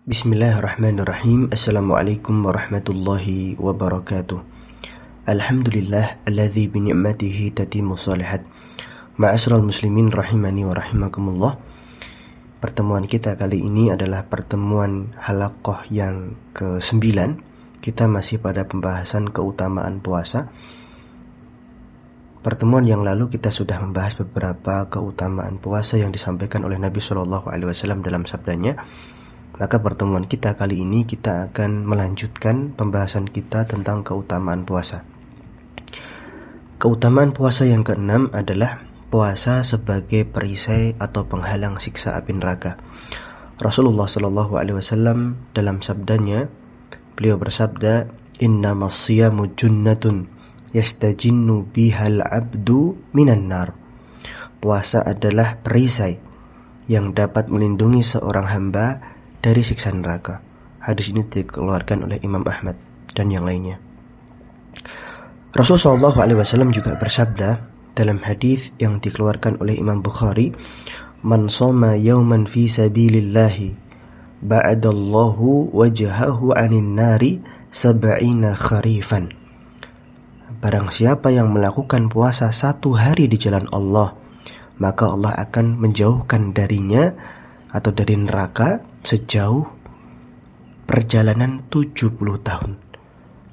Bismillahirrahmanirrahim. Assalamualaikum warahmatullahi wabarakatuh. Alhamdulillah alladzi bi ni'matihi tatimmu shalihat. Ma'asyiral muslimin rahimani wa rahimakumullah. Pertemuan kita kali ini adalah pertemuan halaqah yang ke-9. Kita masih pada pembahasan keutamaan puasa. Pertemuan yang lalu kita sudah membahas beberapa keutamaan puasa yang disampaikan oleh Nabi SAW dalam sabdanya. Maka pertemuan kita kali ini kita akan melanjutkan pembahasan kita tentang keutamaan puasa. Keutamaan puasa yang ke-6 adalah puasa sebagai perisai atau penghalang siksa api neraka. Rasulullah SAW dalam sabdanya, beliau bersabda, "Innamas siyamu junnatun yastajinnu bihal abdu minan nar." Puasa adalah perisai yang dapat melindungi seorang hamba dari siksa neraka. Hadis ini dikeluarkan oleh Imam Ahmad dan yang lainnya. Rasulullah SAW juga bersabda dalam hadis yang dikeluarkan oleh Imam Bukhari, "Man shoma yawman fi sabilillahi ba'adallahu wajhahu 'anil nari sab'ina kharifan." Barang siapa yang melakukan puasa satu hari di jalan Allah, maka Allah akan menjauhkan darinya atau dari neraka sejauh perjalanan 70 tahun.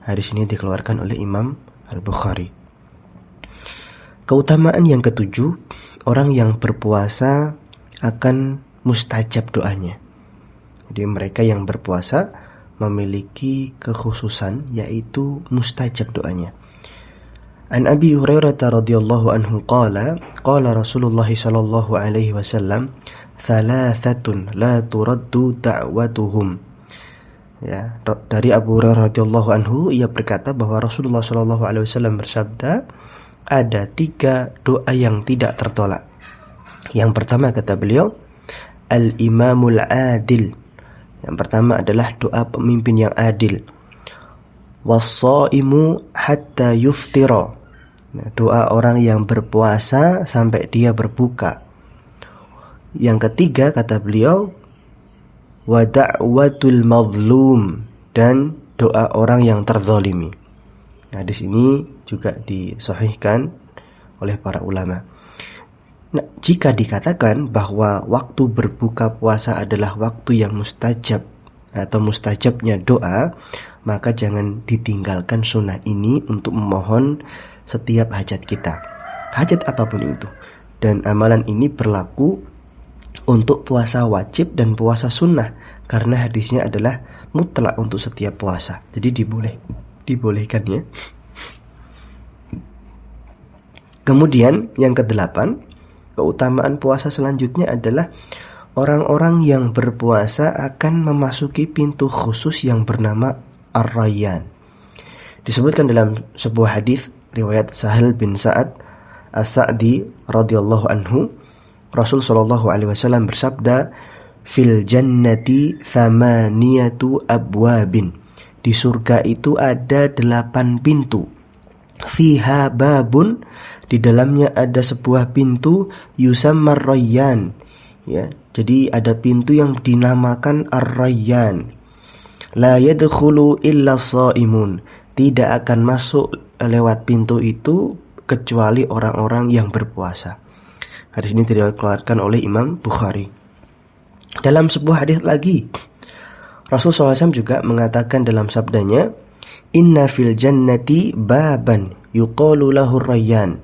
Hadis ini dikeluarkan oleh Imam Al-Bukhari. Keutamaan yang ke-7, orang yang berpuasa akan mustajab doanya. Jadi mereka yang berpuasa memiliki kekhususan yaitu mustajab doanya. An Abi Hurairah radhiyallahu anhu qala Rasulullah sallallahu alaihi wasallam, "Thalathatun la turaddu da'watuhum." Ya, dari Abu Hurairah radhiyallahu anhu, ia berkata bahwa Rasulullah sallallahu alaihi wasallam bersabda, ada 3 doa yang tidak tertolak. Yang pertama kata beliau, al-imamul adil. Yang pertama adalah doa pemimpin yang adil. Was-shaimu hatta yuftira. Doa orang yang berpuasa sampai dia berbuka. Yang ketiga kata beliau, wa da'watul mazlum, dan doa orang yang terzalimi. Nah, di sini juga disahihkan oleh para ulama. Nah, jika dikatakan bahwa waktu berbuka puasa adalah waktu yang mustajab atau mustajabnya doa, maka jangan ditinggalkan sunnah ini untuk memohon setiap hajat kita, hajat apapun itu. Dan amalan ini berlaku untuk puasa wajib dan puasa sunnah, karena hadisnya adalah mutlak untuk setiap puasa. Jadi dibolehkan ya. Kemudian yang ke-8, keutamaan puasa selanjutnya adalah orang-orang yang berpuasa akan memasuki pintu khusus yang bernama Ar-Rayyan. Disebutkan dalam sebuah hadis riwayat Sahal bin Sa'ad As-Sa'di radhiyallahu anhu, Rasul sallallahu alaihi wasallam bersabda, "Fil jannati thamaniyatu abwabin." Di surga itu ada 8 pintu. Fiha babun, di dalamnya ada sebuah pintu, yusammar Rayyan. Ya, jadi ada pintu yang dinamakan Ar-Rayyan. La yadkhulu illa shaimun. Tidak akan masuk lewat pintu itu kecuali orang-orang yang berpuasa. Hadis ini dikeluarkan oleh Imam Bukhari. Dalam sebuah hadis lagi, Rasulullah SAW juga mengatakan dalam sabdanya, "Inna fil jannati baban yuqalu lahu Rayyan."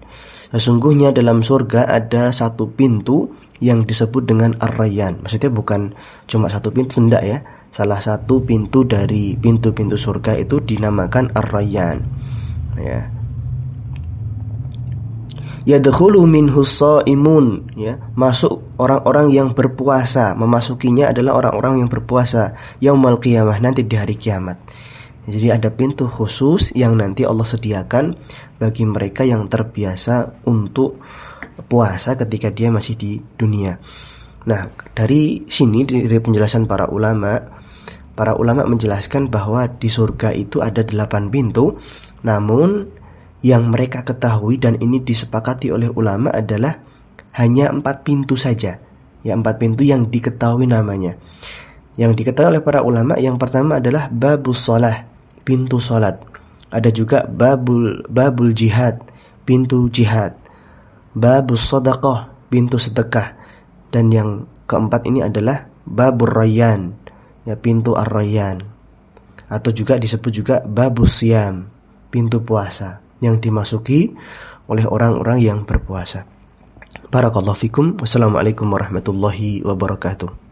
Sesungguhnya dalam surga ada satu pintu yang disebut dengan Ar-Rayyan. Maksudnya bukan cuma satu pintu, tidak ya. Salah satu pintu dari pintu-pintu surga itu dinamakan Ar-Rayyan. Ya. Yadkhulu minhu shaimun, ya, masuk orang-orang yang berpuasa, memasukinya adalah orang-orang yang berpuasa yaumul qiyamah, nanti di hari kiamat. Jadi ada pintu khusus yang nanti Allah sediakan bagi mereka yang terbiasa untuk puasa ketika dia masih di dunia. Nah, dari sini dari penjelasan para ulama menjelaskan bahwa di surga itu ada 8 pintu, namun yang mereka ketahui dan ini disepakati oleh ulama adalah hanya 4 pintu saja. Ya, 4 pintu yang diketahui namanya. Yang diketahui oleh para ulama, yang pertama adalah babus shalah, pintu salat. Ada juga babul jihad, pintu jihad. Babus shadaqah, pintu sedekah. Dan yang keempat ini adalah babur rayyan, ya, pintu ar-rayyan. Atau juga disebut juga babus siyam, pintu puasa, yang dimasuki oleh orang-orang yang berpuasa. Barakallahu fikum. Wassalamualaikum warahmatullahi wabarakatuh.